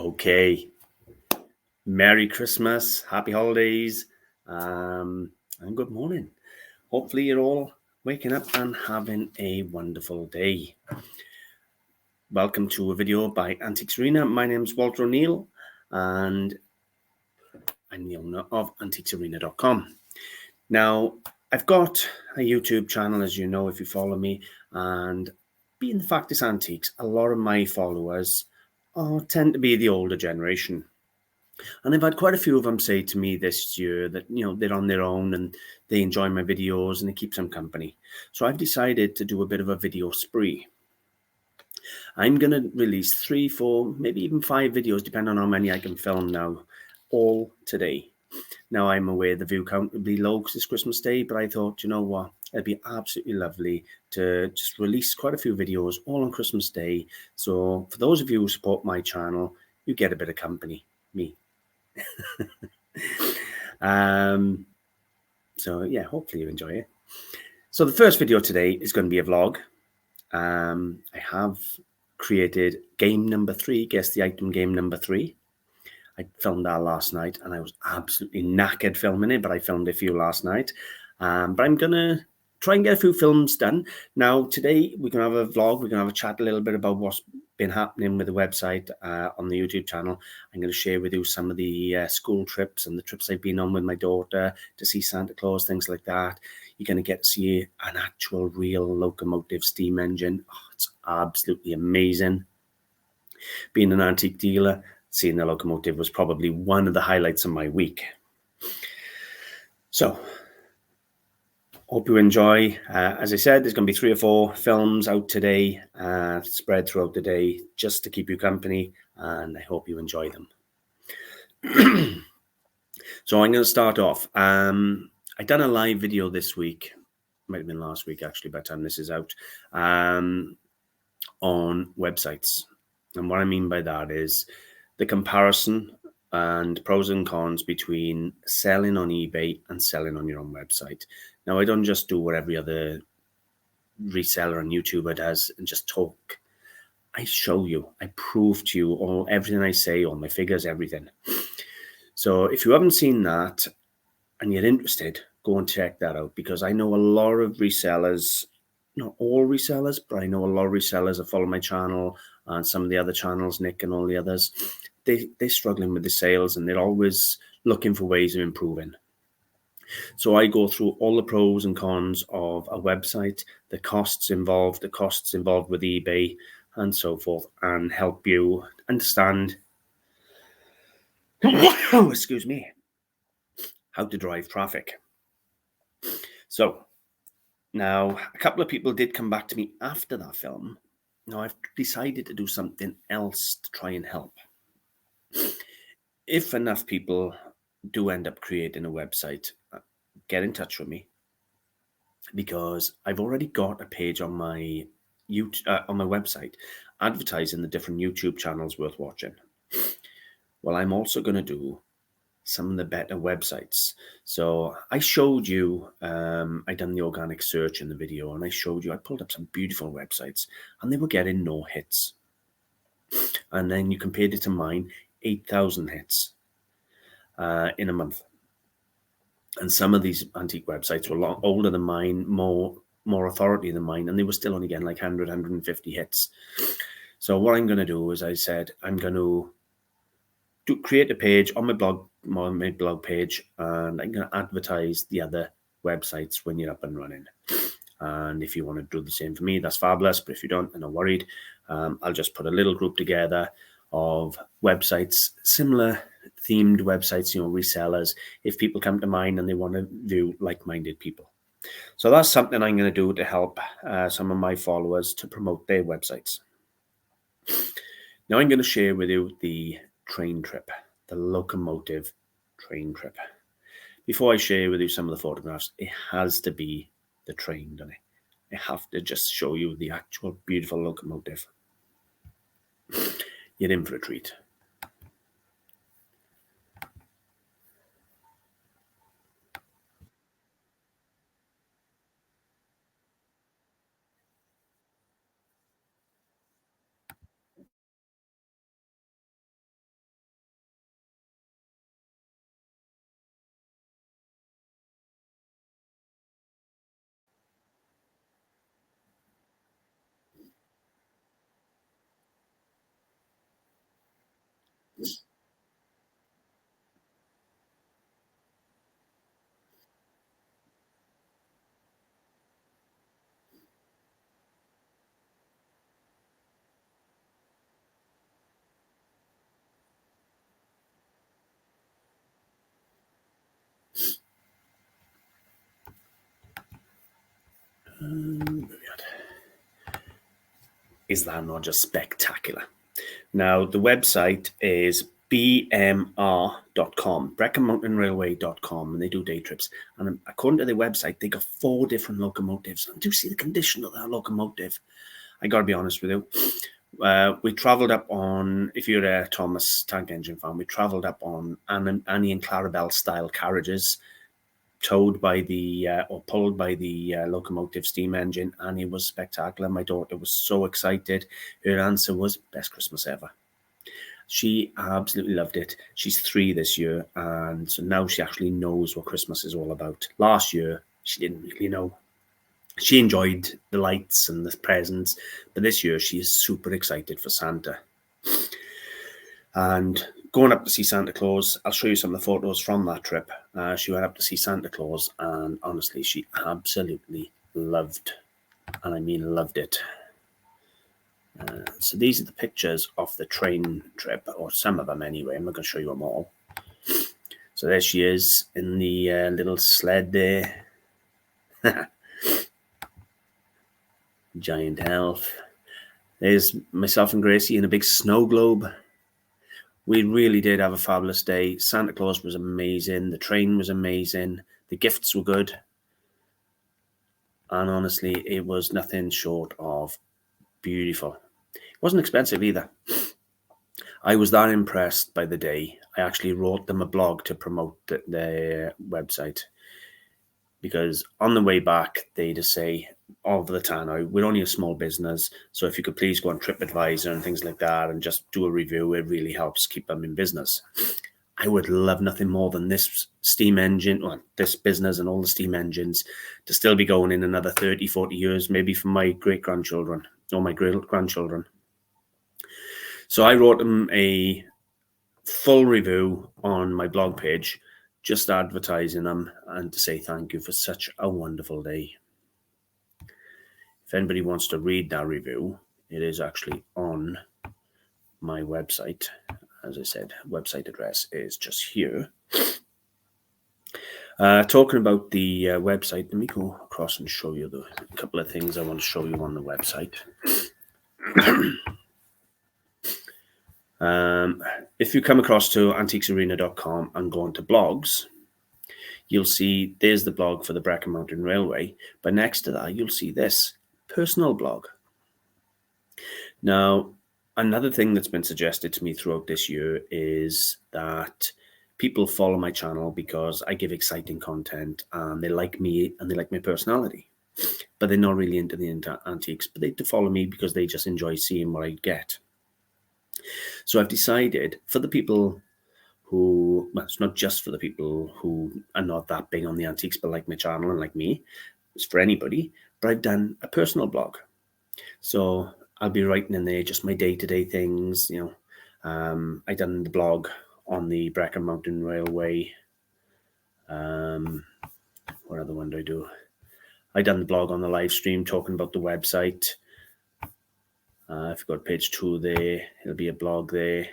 Okay. Merry Christmas, happy holidays, and good morning. Hopefully you're all waking up and having a wonderful day. Welcome to a video by AntiquesArena. My name is Walter O'Neill and I'm the owner of AntiquesArena.com. Now, I've got a YouTube channel, as you know, if you follow me, and being the fact it's antiques, a lot of my followers tend to be the older generation. And I've had quite a few of them say to me this year that, they're on their own and they enjoy my videos and it keeps them company. So I've decided to do a bit of a video spree. I'm going to release 3, 4, maybe even 5 videos, depending on how many I can film now, all today. Now, I'm aware the view count will be low because it's Christmas Day, but I thought, you know what, it'd be absolutely lovely to just release quite a few videos all on Christmas Day. So for those of you who support my channel, you get a bit of company, me. So yeah, hopefully you enjoy it. So the first video today is going to be a vlog. I have created game number 3, guess the item game number 3. I filmed that last night and I was absolutely knackered filming it, but I filmed a few last night. But I'm gonna try and get a few films done. Now today we're gonna have a vlog, we're gonna have a chat a little bit about what's been happening with the website on the YouTube channel. I'm going to share with you some of the school trips and the trips I've been on with my daughter to see Santa Claus, things like that. You're going to get to see an actual real locomotive steam engine. Oh, it's absolutely amazing. Being an antique dealer, seeing the locomotive was probably one of the highlights of my week. So hope you enjoy. As I said, there's going to be 3 or 4 films out today, spread throughout the day, just to keep you company, and I hope you enjoy them. So I'm going to start off. I done a live video this week, might have been last week actually by the time this is out, on websites. And what I mean by that is the comparison and pros and cons between selling on eBay and selling on your own website. Now, I don't just do what every other reseller and YouTuber does and just talk. I show you, I prove to you everything I say, all my figures, everything. So if you haven't seen that and you're interested, go and check that out, because I know a lot of resellers, not all resellers, but I know a lot of resellers that follow my channel and some of the other channels, Nick and all the others, they're struggling with the sales and they're always looking for ways of improving. So I go through all the pros and cons of a website, the costs involved with eBay and so forth, and help you understand, oh, excuse me, how to drive traffic. So now a couple of people did come back to me after that film. Now I've decided to do something else to try and help. If enough people do end up creating a website, get in touch with me, because I've already got a page on my website advertising the different YouTube channels worth watching. Well, I'm also going to do some of the better websites. So I showed you, I done the organic search in the video, and I showed you, I pulled up some beautiful websites and they were getting no hits. And then you compared it to mine, 8,000 hits in a month. And some of these antique websites were a lot older than mine, more authority than mine, and they were still only getting like 100, 150 hits. So what I'm going to do is, I said, I'm going to create a page on my blog page, and I'm going to advertise the other websites when you're up and running. And if you want to do the same for me, that's fabulous. But if you don't, I'm not worried. I'll just put a little group together of websites, similar themed websites, resellers, if people come to mind and they want to view like-minded people. So that's something I'm going to do to help some of my followers to promote their websites. Now I'm going to share with you the train trip, the locomotive train trip. Before I share with you some of the photographs, it has to be the train, doesn't it? I have to just show you the actual beautiful locomotive. You're in for a treat. Is that not just spectacular? Now, the website is bmr.com, BreckenMountainRailway.com, and they do day trips. And according to their website, they got 4 different locomotives. And do you see the condition of that locomotive? I got to be honest with you. We travelled up on, if you're a Thomas tank engine fan, we travelled up on Annie and Clarabelle style carriages, towed by the or pulled by the locomotive steam engine, and it was spectacular. My daughter was so excited. Her answer was best Christmas ever. She absolutely loved it. She's 3 this year, and so now she actually knows what Christmas is all about. Last year, she didn't really know. She enjoyed the lights and the presents, but this year she is super excited for Santa. And going up to see Santa Claus, I'll show you some of the photos from that trip. She went up to see Santa Claus, and honestly, she absolutely loved, and I mean loved it. So these are the pictures of the train trip, or some of them anyway. I'm not going to show you them all. So there she is in the little sled there. Giant elf. There's myself and Gracie in a big snow globe. We really did have a fabulous day. Santa Claus was amazing. The train was amazing. The gifts were good. And honestly, it was nothing short of beautiful. It wasn't expensive either. I was that impressed by the day. I actually wrote them a blog to promote their website. Because on the way back, they just say, over the tannoy, we're only a small business, so if you could please go on TripAdvisor and things like that and just do a review, it really helps keep them in business. I would love nothing more than this steam engine, well, this business and all the steam engines to still be going in another 30, 40 years, maybe for my great-grandchildren or my great-grandchildren. So I wrote them a full review on my blog page, just advertising them and to say thank you for such a wonderful day. If anybody wants to read that review, it is actually on my website. As I said, website address is just here. Talking about the website, let me go across and show you a couple of things I want to show you on the website. If you come across to AntiquesArena.com and go into blogs, you'll see there's the blog for the Brecon Mountain Railway, but next to that you'll see this personal blog. Now, another thing that's been suggested to me throughout this year is that people follow my channel because I give exciting content and they like me and they like my personality, but they're not really into the antiques, but they follow me because they just enjoy seeing what I get. So I've decided for the people who, well, it's not just for the people who are not that big on the antiques, but like my channel and like me, it's for anybody, but I've done a personal blog. So I'll be writing in there just my day-to-day things, you know. I done the blog on the Brecon Mountain Railway. What other one do I do? I done the blog on the live stream talking about the website. If you go to page 2 there, it'll be a blog there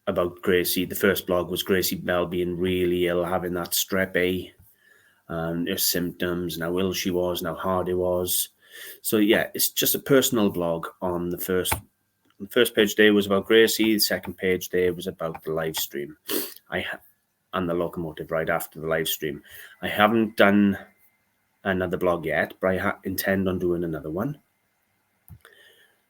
about Gracie. The first blog was Gracie Bell being really ill, having that strep A, and her symptoms, and how ill she was, and how hard it was. So yeah, it's just a personal blog on the first page there was about Gracie. The second page there was about the live stream. And the locomotive right after the live stream. I haven't done another blog yet, but I intend on doing another one.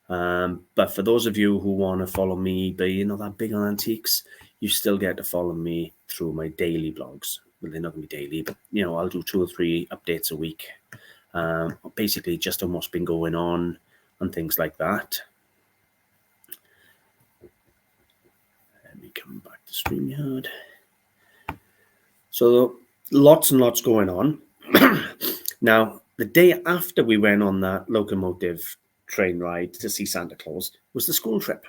But for those of you who want to follow me, but you're not that big on antiques, you still get to follow me through my daily blogs. Well, they're not going to be daily, but you know, I'll do 2 or 3 updates a week. Basically just on what's been going on and things like that. Let me come back to StreamYard. So lots and lots going on. Now, the day after we went on that locomotive train ride to see Santa Claus was the school trip.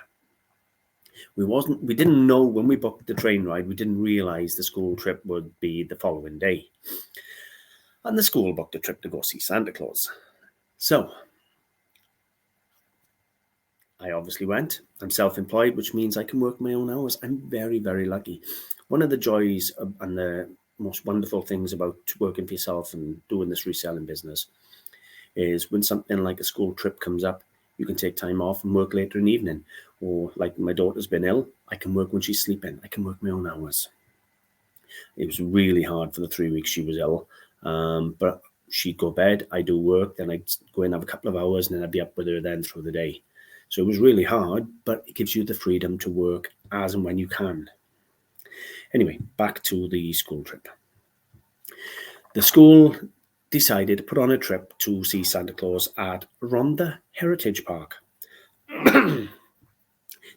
We didn't know when we booked the train ride, we didn't realize the school trip would be the following day. And the school booked a trip to go see Santa Claus. So I obviously went. I'm self-employed, which means I can work my own hours. I'm very, very lucky. One of the joys and the most wonderful things about working for yourself and doing this reselling business is when something like a school trip comes up, you can take time off and work later in the evening. Or like my daughter's been ill, I can work when she's sleeping. I can work my own hours. It was really hard for the 3 weeks she was ill. But she'd go to bed, I'd do work, then I'd go and have a couple of hours, and then I'd be up with her then through the day. So it was really hard, but it gives you the freedom to work as and when you can. Anyway, back to the school trip. The school decided to put on a trip to see Santa Claus at Rhondda Heritage Park.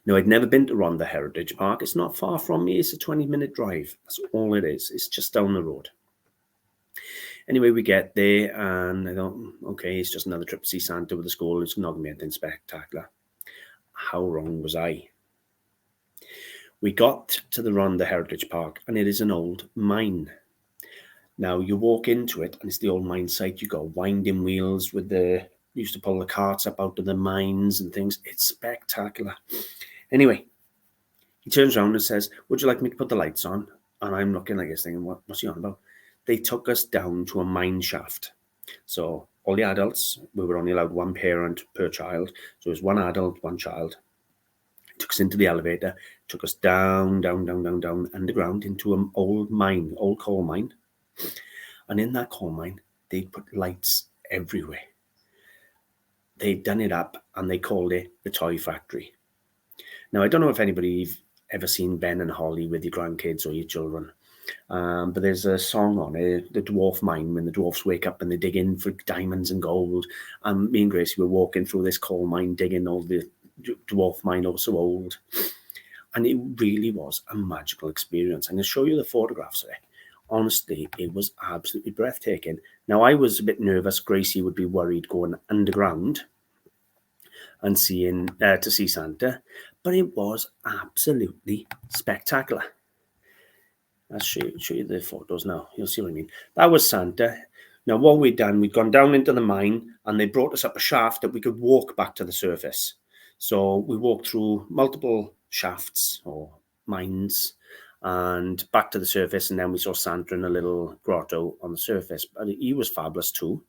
Now, I'd never been to Rhondda Heritage Park. It's not far from me. It's a 20-minute drive. That's all it is. It's just down the road. Anyway, we get there, and I thought, okay, it's just another trip to see Santa with the school. It's not going to be anything spectacular. How wrong was I? We got to the Rhondda Heritage Park, and it is an old mine. Now, you walk into it, and it's the old mine site. You got winding wheels with used to pull the carts up out of the mines and things. It's spectacular. Anyway, he turns around and says, would you like me to put the lights on? And I'm looking like this thinking, what's he on about? They took us down to a mine shaft. So all the adults, we were only allowed one parent per child. So it was one adult, one child. Took us into the elevator, took us down underground into an old mine, old coal mine. And in that coal mine, they put lights everywhere. They'd done it up and they called it the Toy Factory. Now, I don't know if anybody's ever seen Ben and Holly with your grandkids or your children, but there's a song on it, The Dwarf Mine, when the dwarfs wake up and they dig in for diamonds and gold. And me and Gracie were walking through this coal mine, digging all the dwarf mine, also old. And it really was a magical experience. I'm going to show you the photographs of it. Honestly, it was absolutely breathtaking. Now, I was a bit nervous. Gracie would be worried going underground and to see Santa, but it was absolutely spectacular. I'll show you the photos now. You'll see what I mean. That was Santa. Now, what we'd done, we'd gone down into the mine, and they brought us up a shaft that we could walk back to the surface. So we walked through multiple shafts or mines and back to the surface, and then we saw Santa in a little grotto on the surface. But he was fabulous too.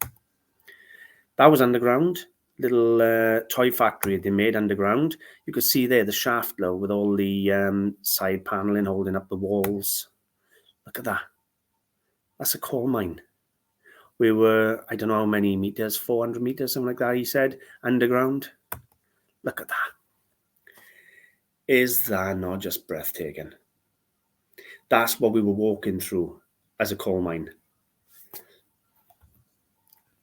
That was underground. Little toy factory they made underground. You could see there the shaft though, with all the side paneling holding up the walls. Look at that. That's a coal mine. We were, I don't know how many meters, 400 meters, something like that, he said, underground. Look at that. Is that not just breathtaking? That's what we were walking through as a coal mine.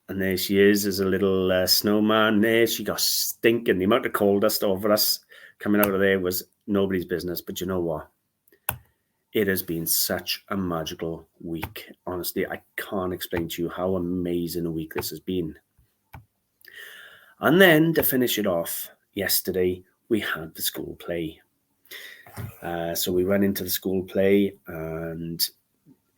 And there she is as a little snowman there. She got stinking. The amount of coal dust over us coming out of there was nobody's business. But you know what? It has been such a magical week. Honestly, I can't explain to you how amazing a week this has been. And then to finish it off, yesterday we had the school play. So we went into the school play, and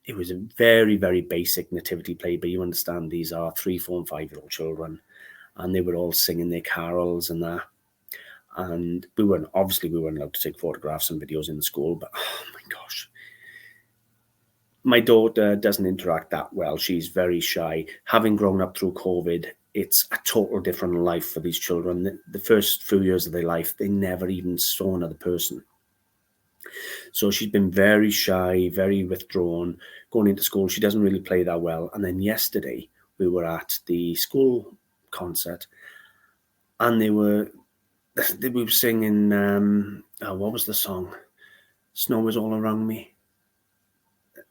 it was a very, very basic nativity play, but you understand these are 3, 4, and 5-year-old children, and they were all singing their carols and that. And we weren't allowed to take photographs and videos in the school, but oh my gosh. My daughter doesn't interact that well. She's very shy. Having grown up through COVID, it's a total different life for these children. The first few years of their life, they never even saw another person. So she's been very shy, very withdrawn. Going into school, she doesn't really play that well. And then yesterday, we were at the school concert, and we were singing, what was the song? Snow Was All Around Me.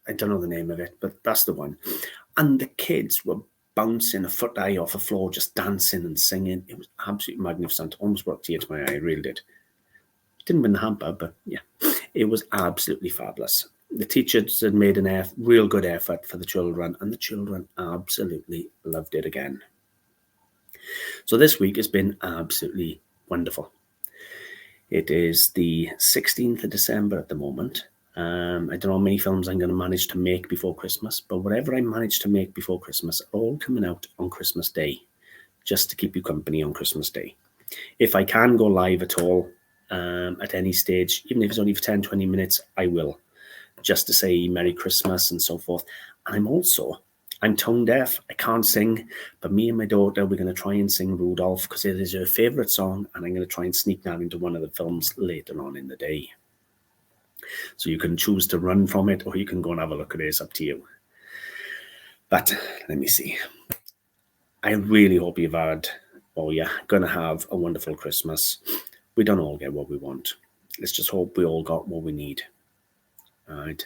I don't know the name of it, but that's the one. And the kids were bouncing a foot high off the floor, just dancing and singing. It was absolutely magnificent. Almost brought a tear to my eye, I really did. Didn't win the hamper, but yeah, it was absolutely fabulous. The teachers had made a real good effort for the children, and the children absolutely loved it again. So this week has been absolutely wonderful. It is the 16th of December at the moment. I don't know how many films I'm going to manage to make before Christmas, but whatever I manage to make before Christmas are all coming out on Christmas Day, just to keep you company on Christmas Day. If I can go live at all, at any stage, even if it's only for 10, 20 minutes, I will. just to say Merry Christmas and so forth. And I'm tone deaf. I can't sing, but me and my daughter, we're going to try and sing Rudolph because it is her favourite song, and I'm going to try and sneak that into one of the films later on in the day. So you can choose to run from it, or you can go and have a look at it. It's up to you. But let me see. I really hope you're going to have a wonderful Christmas. We don't all get what we want. Let's just hope we all got what we need. All right.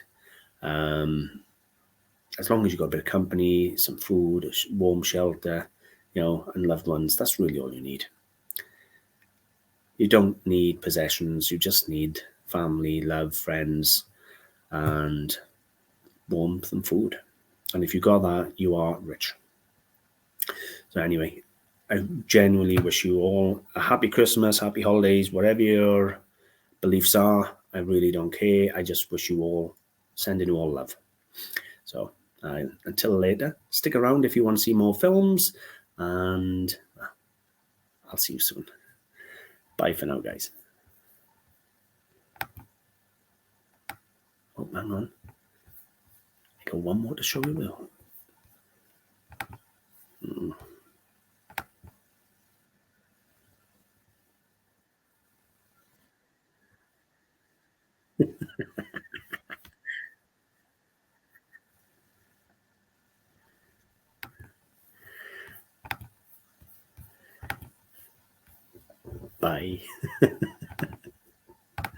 As long as you've got a bit of company, some food, warm shelter, and loved ones, that's really all you need. You don't need possessions. You just need family, love, friends, and warmth and food. And if you got that, you are rich. So anyway, I genuinely wish you all a happy Christmas, happy holidays, whatever your beliefs are. I really don't care. I just wish you all, sending you all love. So until later, stick around if you want to see more films, and I'll see you soon. Bye for now, guys. Oh, hang on. I got one more to show you. Bye.